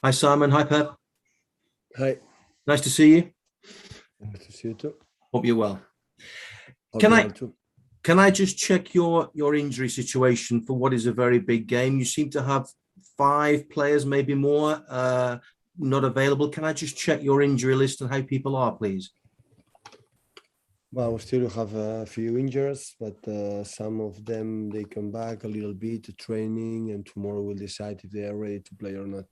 Hi, Simon. Hi, Pep. Hi. Nice to see you. Nice to see you too. Hope you're well. Hope Can you I are too. can I just check your injury situation for what is a very big game? You seem to have five players, maybe more, not available. Can I just check your injury list and how people are, please? Well, we still have a few injuries, but some of them they come back a little bit to training, and tomorrow we'll decide if they are ready to play or not.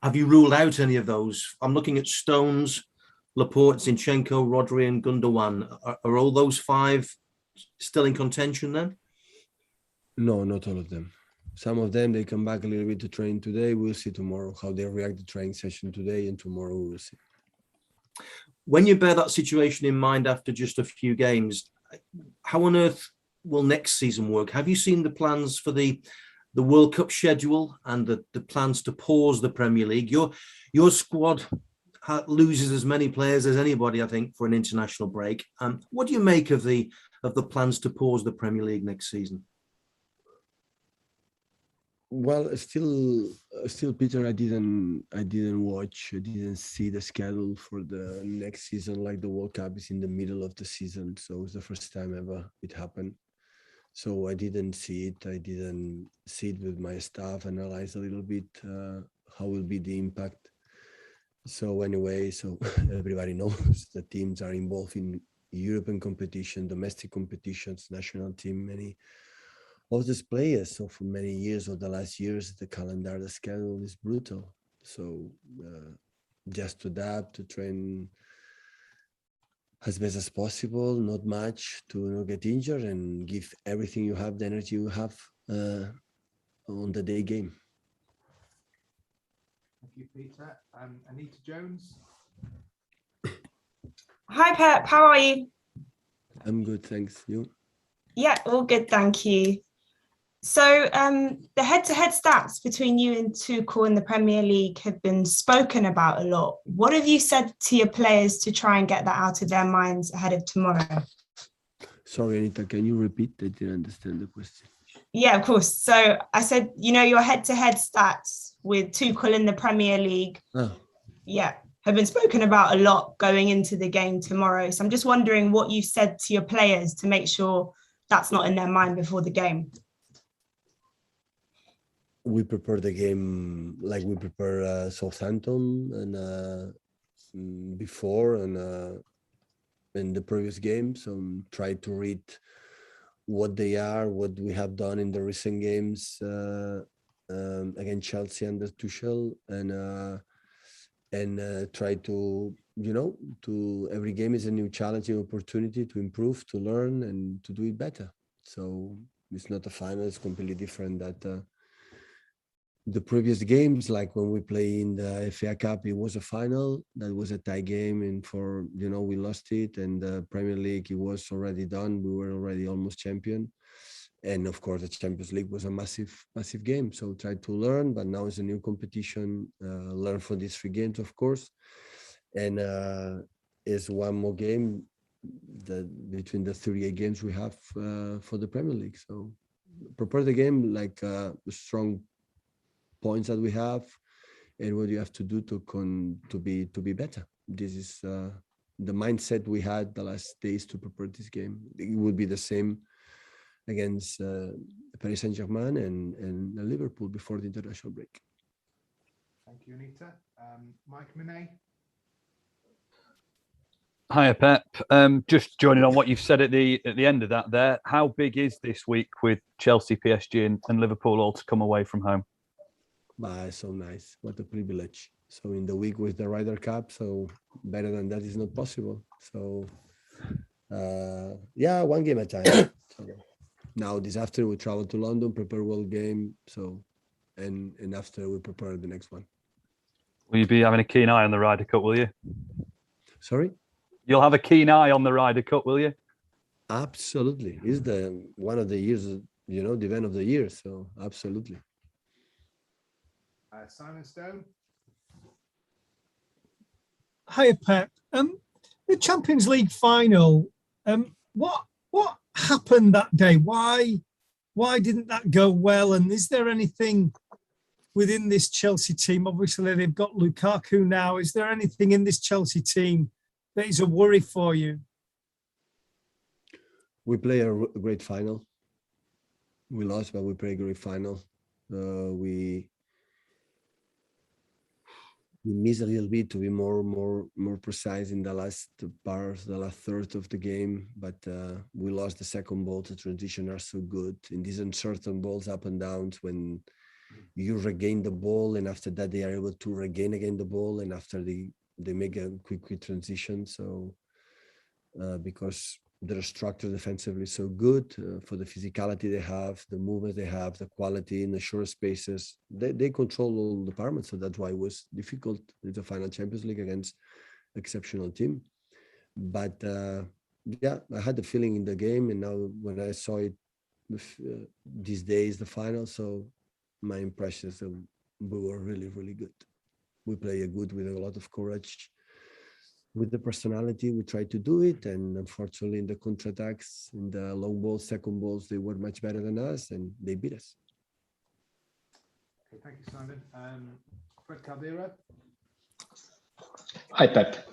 Have you ruled out any of those? I'm looking at Stones, Laporte, Zinchenko, Rodri, and Gundogan. Are all those five still in contention then? No, not all of them. Some of them they come back a little bit to train today. We'll see tomorrow how they react to training session today, and tomorrow we will see. When you bear that situation in mind after just a few games, how on earth will next season work? Have you seen the plans for the World Cup schedule and the plans to pause the Premier League? Your squad loses as many players as anybody, I think, for an international break. What do you make of the plans to pause the Premier League next season? Well, still, Peter. I didn't see the schedule for the next season. Like the World Cup is in the middle of the season, so it's the first time ever it happened. So I didn't see it. I didn't see it with my staff, analyze a little bit how will be the impact. So anyway, so everybody knows the teams are involved in European competition, domestic competitions, national team, many of these players. So for many years or the last years, the calendar, the schedule is brutal. So just to adapt, to train as best as possible, not much to not get injured, and give everything you have, the energy you have on the day game. Thank you, Peter. Anita Jones. Hi, Pep. How are you? I'm good, thanks. You? Yeah, all good, thank you. So the head-to-head stats between you and Tuchel in the Premier League have been spoken about a lot. What have you said to your players to try and get that out of their minds ahead of tomorrow? Sorry, Anita, can you repeat? I didn't understand the question. Yeah, of course. So I said, your head-to-head stats with Tuchel in the Premier League, yeah, have been spoken about a lot going into the game tomorrow. So I'm just wondering what you said to your players to make sure that's not in their mind before the game. We prepare the game like we prepare Southampton and before and in the previous game. So try to read what they are, what we have done in the recent games against Chelsea under Tuchel, and try to to every game is a new challenging opportunity to improve, to learn, and to do it better. So it's not a final; it's completely different. That the previous games, like when we play in the FA Cup, it was a final. That was a tie game, and we lost it. And the Premier League, it was already done. We were already almost champion. And of course, the Champions League was a massive game. So try to learn, but now it's a new competition. Learn from these three games, of course. And is one more game between the 38 games we have for the Premier League. So prepare the game like strong points that we have and what you have to do to be better. This is the mindset we had the last days to prepare this game. It would be the same against Paris Saint-Germain and Liverpool before the international break. Thank you, Anita. Mike Minet. Hiya, Pep. Just joining on what you've said at the end of that there. How big is this week with Chelsea, PSG and Liverpool all to come away from home? It's so nice. What a privilege. So in the week with the Ryder Cup, so better than that is not possible. So one game at a time. So now this afternoon we travel to London, prepare World game. So and after we prepare the next one. Will you be having a keen eye on the Ryder Cup, will you? Sorry? You'll have a keen eye on the Ryder Cup, will you? Absolutely. It's one of the years, the event of the year. So absolutely. Simon Stone. Hiya, Pep. The Champions League final. What happened that day? Why didn't that go well? And is there anything within this Chelsea team? Obviously, they've got Lukaku now. Is there anything in this Chelsea team that is a worry for you? We play a great final. We lost, but we play a great final. We miss a little bit to be more precise in the last part, the last third of the game. But we lost the second ball. The transition are so good in these uncertain balls, up and downs, when you regain the ball, and after that they are able to regain again the ball, and after they make a quick transition. So because their structure defensively is so good, for the physicality they have, the movement they have, the quality in the short spaces, they control all departments. So that's why it was difficult in the final Champions League against exceptional team. But yeah, I had the feeling in the game, and now when I saw it these days, the final, so my impression is that we were really, really good. We play good with a lot of courage. With the personality, we tried to do it, and unfortunately in the counterattacks, in the long balls, second balls, they were much better than us, and they beat us. Okay, thank you, Simon. Fred Caldera. Hi, Pep.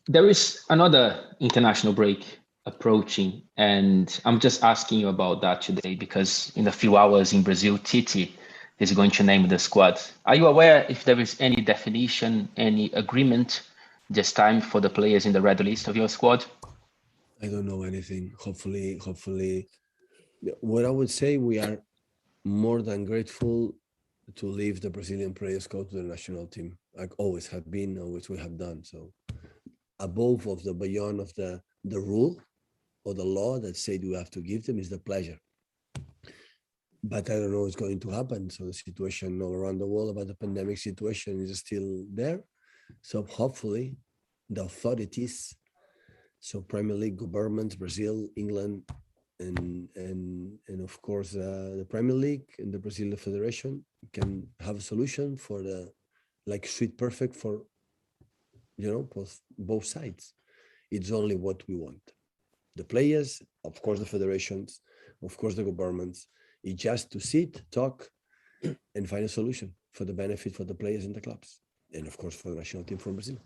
There is another international break approaching, and I'm just asking you about that today because in a few hours in Brazil, Tite is going to name the squad. Are you aware if there is any definition, any agreement this time for the players in the red list of your squad? I don't know anything. Hopefully, what I would say, we are more than grateful to leave the Brazilian players go to the national team. Like always have been, always we have done. So above of the beyond of the rule or the law that said we have to give them is the pleasure. But I don't know what's going to happen. So the situation all around the world about the pandemic situation is still there. So hopefully the authorities, so Premier League, governments, Brazil, England, and of course the Premier League and the Brazilian Federation can have a solution for the like sweet perfect for both sides. It's only what we want. The players, of course, the federations, of course, the governments. It's just to sit, talk, and find a solution for the benefit for the players and the clubs, and of course for the national team from Brazil.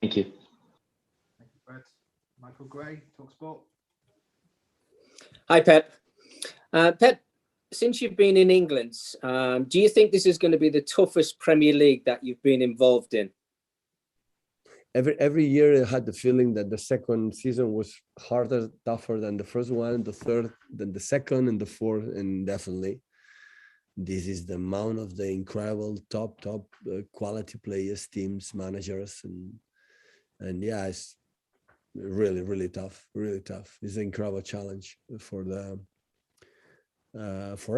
Thank you. Thank you, Fred. Michael Gray, TalkSport. Hi, Pep. Pep, since you've been in England, do you think this is going to be the toughest Premier League that you've been involved in? Every year I had the feeling that the second season was harder, tougher than the first one, the third than the second, and the fourth, and definitely this is the amount of the incredible top quality players, teams, managers, and yeah, it's really tough, really tough. It's an incredible challenge for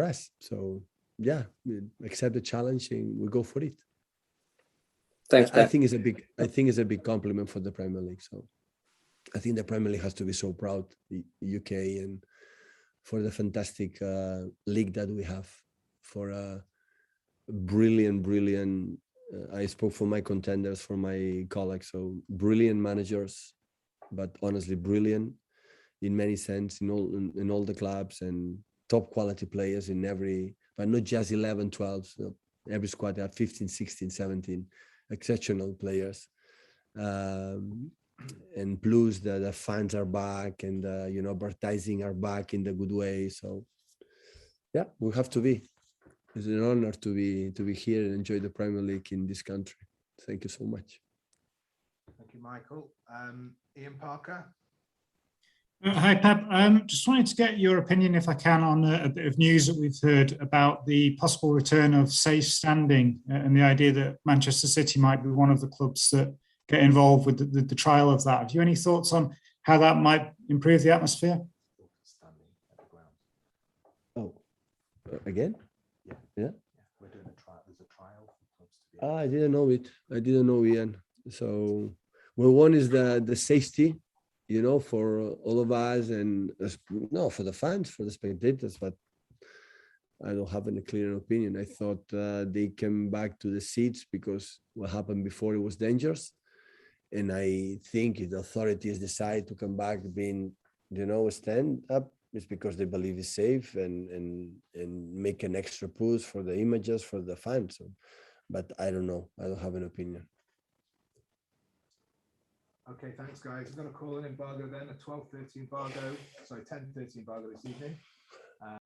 us. So yeah, accept the challenge and we go for it. Thanks, I think it's a big compliment for the Premier League. So I think the Premier League has to be so proud, the UK, and for the fantastic league that we have, for a brilliant. I spoke for my contenders, for my colleagues. So brilliant managers, but honestly brilliant in many sense in all the clubs, and top quality players in every, but not just 11, 12. So every squad they have 15, 16, 17. Exceptional players, and plus the fans are back, and advertising are back in the good way. So yeah, we have to be. It's an honor to be here and enjoy the Premier League in this country. Thank you so much. Thank you, Michael. Ian Parker. Hi, Pep. Just wanted to get your opinion, if I can, on a bit of news that we've heard about the possible return of safe standing and the idea that Manchester City might be one of the clubs that get involved with the trial of that. Have you any thoughts on how that might improve the atmosphere? Oh, again? Yeah. We're doing a trial. There's a trial for clubs to be. I didn't know it. I didn't know, Ian. So, well, one is the safety, for all of us, and for the fans, for the spectators, but I don't have any clear opinion. I thought they came back to the seats because what happened before, it was dangerous. And I think if the authorities decide to come back being, stand up, it's because they believe it's safe, and make an extra push for the images for the fans. So, but I don't know. I don't have an opinion. Okay, thanks, guys. We're going to call an embargo then, a 12:30 embargo, sorry, 10:30 embargo this evening.